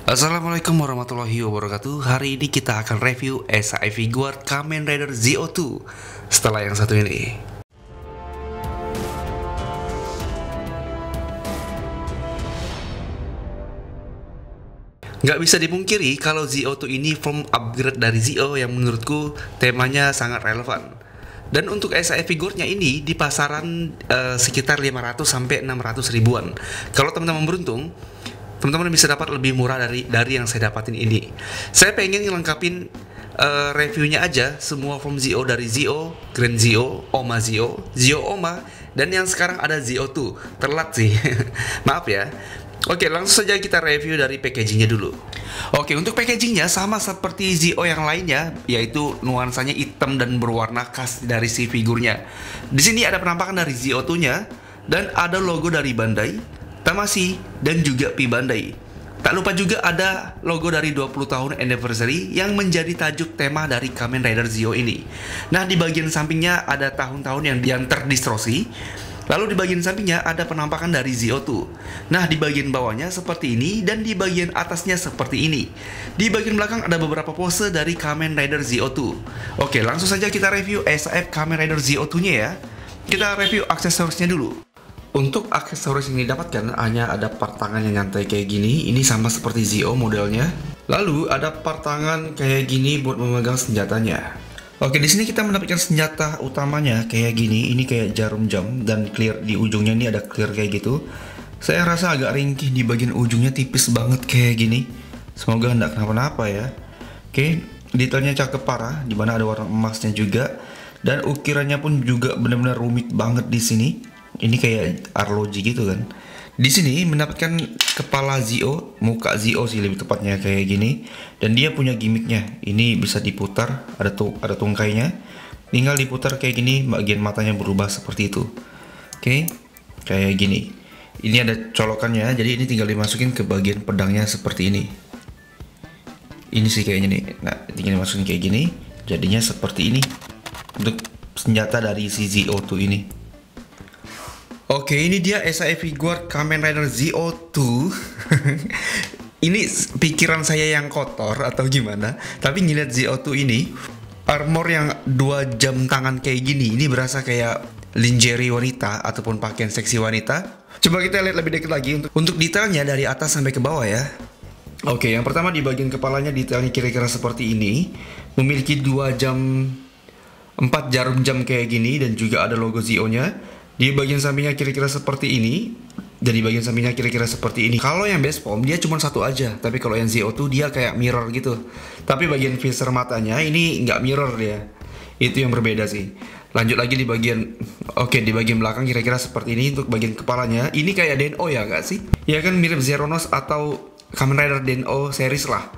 Assalamualaikum warahmatullahi wabarakatuh. Hari ini kita akan review SAF Guard Kamen Rider ZO2 setelah yang satu ini. Nggak bisa dipungkiri kalau ZO2 ini form upgrade dari ZO yang menurutku temanya sangat relevan. Dan untuk SAF figurnya ini di pasaran sekitar 500 sampai 600 ribuan. Kalau teman-teman beruntung, teman-teman bisa dapat lebih murah dari yang saya dapatin ini. Saya pengen ngelengkapin reviewnya aja semua form ZO dari ZO, Grand ZO, Oma ZO, ZO Oma, dan yang sekarang ada ZO2. Telat sih, maaf ya. Oke, langsung saja kita review dari packagingnya dulu. Oke, untuk packagingnya sama seperti ZO yang lainnya, yaitu nuansanya hitam dan berwarna khas dari si figurnya. Di sini ada penampakan dari ZO2-nya dan ada logo dari Bandai, Tamashii, dan juga P Bandai. Tak lupa juga ada logo dari 20 tahun anniversary yang menjadi tajuk tema dari Kamen Rider ZO ini. Nah, di bagian sampingnya ada tahun-tahun yang terdistorsi. Lalu di bagian sampingnya ada penampakan dari ZO2. Nah, di bagian bawahnya seperti ini dan di bagian atasnya seperti ini. Di bagian belakang ada beberapa pose dari Kamen Rider ZO2. Oke, langsung saja kita review SAF Kamen Rider ZO2-nya ya. Kita review aksesorisnya dulu. Untuk aksesoris yang didapatkan hanya ada part tangan yang nyantai kayak gini. Ini sama seperti ZO modelnya. Lalu ada part tangan kayak gini buat memegang senjatanya. Oke, di sini kita mendapatkan senjata utamanya kayak gini. Ini kayak jarum jam dan clear di ujungnya ini ada clear kayak gitu. Saya rasa agak ringkih di bagian ujungnya, tipis banget kayak gini. Semoga nggak kenapa-napa ya. Oke, detailnya cakep parah, dimana ada warna emasnya juga. Dan ukirannya pun juga benar-benar rumit banget di sini. Ini kayak arloji gitu kan. Di sini mendapatkan kepala ZO, muka ZO sih lebih tepatnya kayak gini, dan dia punya gimmicknya. Ini bisa diputar, ada tungkainya. Tinggal diputar kayak gini, bagian matanya berubah seperti itu. Oke, kayak gini. Ini ada colokannya, jadi ini tinggal dimasukin ke bagian pedangnya seperti ini. Ini sih kayaknya nih. Nah, tinggal dimasukin kayak gini, jadinya seperti ini. Untuk senjata dari si ZO2 ini. Oke, ini dia SAF Guard Kamen Rider ZO2. Ini pikiran saya yang kotor atau gimana? Tapi ngeliat ZO2 ini, armor yang 2 jam tangan kayak gini, ini berasa kayak lingerie wanita ataupun pakaian seksi wanita. Coba kita lihat lebih dekat lagi untuk detailnya dari atas sampai ke bawah ya. Oke, yang pertama di bagian kepalanya detailnya kira-kira seperti ini. Memiliki 2 jam, 4 jarum jam kayak gini dan juga ada logo ZO-nya. Di bagian sampingnya kira-kira seperti ini. Dan di bagian sampingnya kira-kira seperti ini. Kalau yang base form dia cuma satu aja. Tapi kalau yang ZO2 dia kayak mirror gitu. Tapi bagian visor matanya ini nggak mirror dia. Itu yang berbeda sih. Lanjut lagi di bagian, oke, di bagian belakang kira-kira seperti ini. Untuk bagian kepalanya ini kayak Den-O ya nggak sih? Ya kan mirip Zeronos atau Kamen Rider Den-O series lah.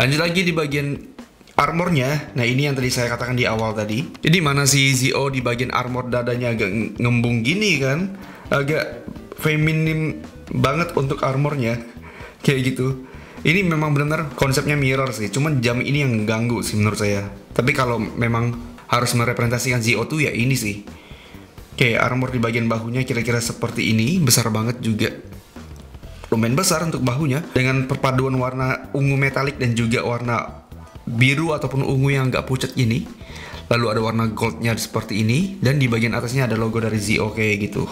Lanjut lagi di bagian armornya. Nah, ini yang tadi saya katakan di awal tadi. Jadi mana si ZO di bagian armor dadanya agak ngembung gini kan, agak feminim banget untuk armornya kayak gitu. Ini memang benar konsepnya mirror sih, cuman jam ini yang ganggu sih menurut saya. Tapi kalau memang harus merepresentasikan ZO2 ya ini sih. Oke, armor di bagian bahunya kira-kira seperti ini, besar banget juga. Lumayan besar untuk bahunya dengan perpaduan warna ungu metalik dan juga warna biru ataupun ungu yang agak pucat gini. Lalu ada warna goldnya seperti ini. Dan di bagian atasnya ada logo dari ZO kayak gitu.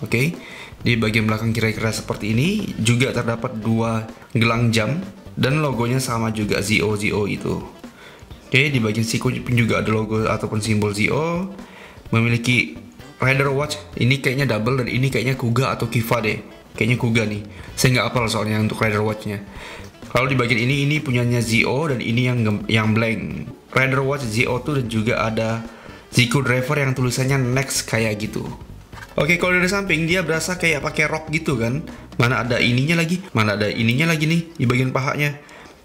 Oke, di bagian belakang kira-kira seperti ini. Juga terdapat 2 gelang jam dan logonya sama juga ZO itu. Oke, di bagian siku pun juga ada logo ataupun simbol ZO. Memiliki Rider Watch. Ini kayaknya double dan ini kayaknya Kuga atau Kiva deh. Kayaknya Kuga nih. Saya nggak hafal soalnya untuk Rider Watch-nya. Kalau di bagian ini punyanya ZO dan ini yang blank. Rider Watch ZO2 dan juga ada Zico Driver yang tulisannya next kayak gitu. Oke, kalau dari samping dia berasa kayak pakai rok gitu kan. Mana ada ininya lagi, mana ada ininya lagi nih di bagian pahanya.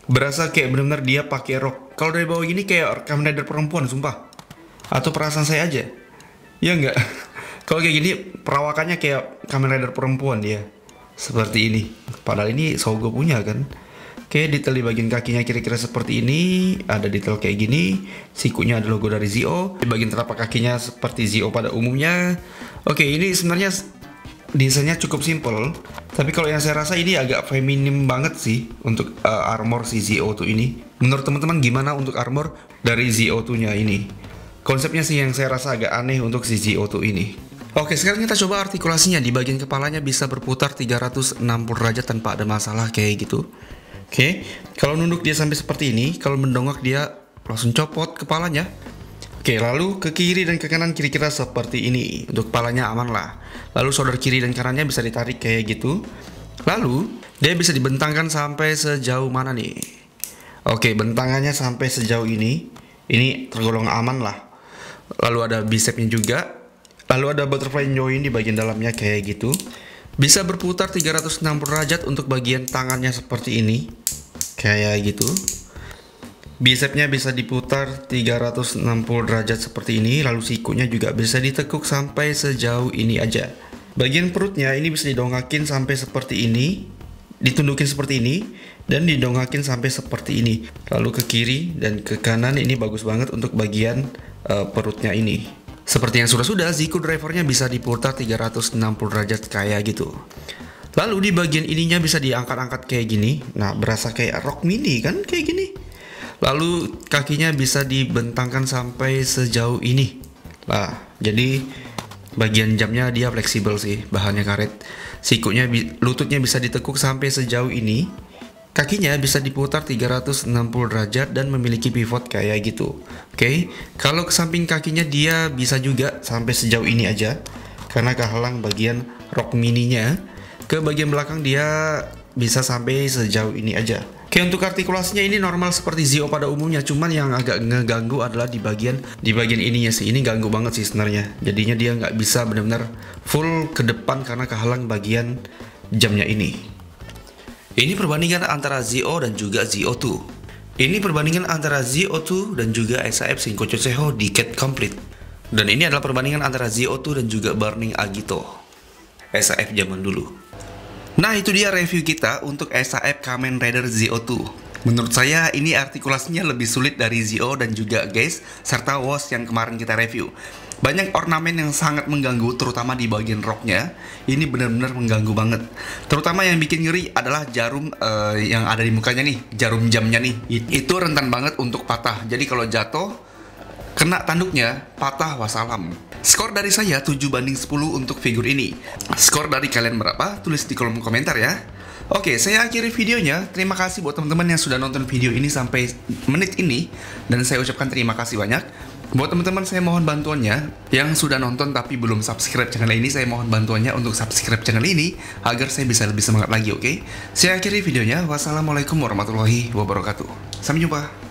Berasa kayak benar-benar dia pakai rok. Kalau dari bawah gini kayak Kamen Rider perempuan sumpah. Atau perasaan saya aja. Ya enggak. Kalau kayak gini perawakannya kayak Kamen Rider perempuan dia. Seperti ini. Padahal ini Sogo punya kan. Oke, detail di bagian kakinya kira-kira seperti ini. Ada detail kayak gini. Sikunya ada logo dari ZO. Di bagian telapak kakinya seperti ZO pada umumnya. Oke, ini sebenarnya desainnya cukup simple. Tapi kalau yang saya rasa ini agak feminim banget sih untuk armor si ZO2 ini. Menurut teman-teman gimana untuk armor dari ZO2-nya ini? Konsepnya sih yang saya rasa agak aneh untuk si ZO2 ini. Oke, sekarang kita coba artikulasinya. Di bagian kepalanya bisa berputar 360 derajat tanpa ada masalah kayak gitu. Oke, kalau nunduk dia sampai seperti ini, kalau mendongak dia langsung copot kepalanya. Oke, lalu ke kiri dan ke kanan kira-kira seperti ini. Untuk kepalanya aman lah. Lalu shoulder kiri dan kanannya bisa ditarik kayak gitu. Lalu, dia bisa dibentangkan sampai sejauh mana nih? Oke, bentangannya sampai sejauh ini. Ini tergolong aman lah. Lalu ada bicepnya juga. Lalu ada butterfly joint di bagian dalamnya kayak gitu. Bisa berputar 360 derajat untuk bagian tangannya seperti ini. Kayak gitu. Bicepnya bisa diputar 360 derajat seperti ini. Lalu sikunya juga bisa ditekuk sampai sejauh ini aja. Bagian perutnya ini bisa didongakin sampai seperti ini, ditundukin seperti ini, dan didongakin sampai seperti ini. Lalu ke kiri dan ke kanan ini bagus banget untuk bagian perutnya ini. Seperti yang sudah-sudah, Zico drivernya bisa diputar 360 derajat kayak gitu. Lalu di bagian ininya bisa diangkat-angkat kayak gini. Nah, berasa kayak Rock Mini kan kayak gini. Lalu kakinya bisa dibentangkan sampai sejauh ini. Nah, jadi bagian jamnya dia fleksibel sih, bahannya karet. Sikunya, lututnya bisa ditekuk sampai sejauh ini. Kakinya bisa diputar 360 derajat dan memiliki pivot kayak gitu. Oke, kalau ke samping kakinya dia bisa juga sampai sejauh ini aja, karena kehalang bagian Rock Mininya. Ke bagian belakang dia bisa sampai sejauh ini aja. Oke, untuk artikulasinya ini normal seperti ZO pada umumnya, cuman yang agak ngeganggu adalah di bagian ininya sih. Ini ganggu banget sih sebenarnya. Jadinya dia nggak bisa benar-benar full ke depan karena kehalang bagian jamnya ini. Ini perbandingan antara ZO dan juga ZO2. Ini perbandingan antara ZO2 dan juga SAF Shinkocho Seho di Cat Complete. Dan ini adalah perbandingan antara ZO2 dan juga Burning Agito, SAF zaman dulu. Nah, itu dia review kita untuk SAF Kamen Rider ZO2. Menurut saya ini artikulasinya lebih sulit dari ZO dan juga Geist serta Wash yang kemarin kita review. Banyak ornamen yang sangat mengganggu, terutama di bagian roknya. Ini benar-benar mengganggu banget. Terutama yang bikin ngeri adalah jarum yang ada di mukanya nih, jarum jamnya nih. Itu rentan banget untuk patah. Jadi kalau jatuh, kena tanduknya, patah wassalam. Skor dari saya 7/10 untuk figur ini. Skor dari kalian berapa? Tulis di kolom komentar ya. Oke, saya akhiri videonya. Terima kasih buat teman-teman yang sudah nonton video ini sampai menit ini. Dan saya ucapkan terima kasih banyak. Buat teman-teman saya mohon bantuannya. Yang sudah nonton tapi belum subscribe channel ini, saya mohon bantuannya untuk subscribe channel ini agar saya bisa lebih semangat lagi, oke? Saya akhiri videonya. Wassalamualaikum warahmatullahi wabarakatuh. Sampai jumpa.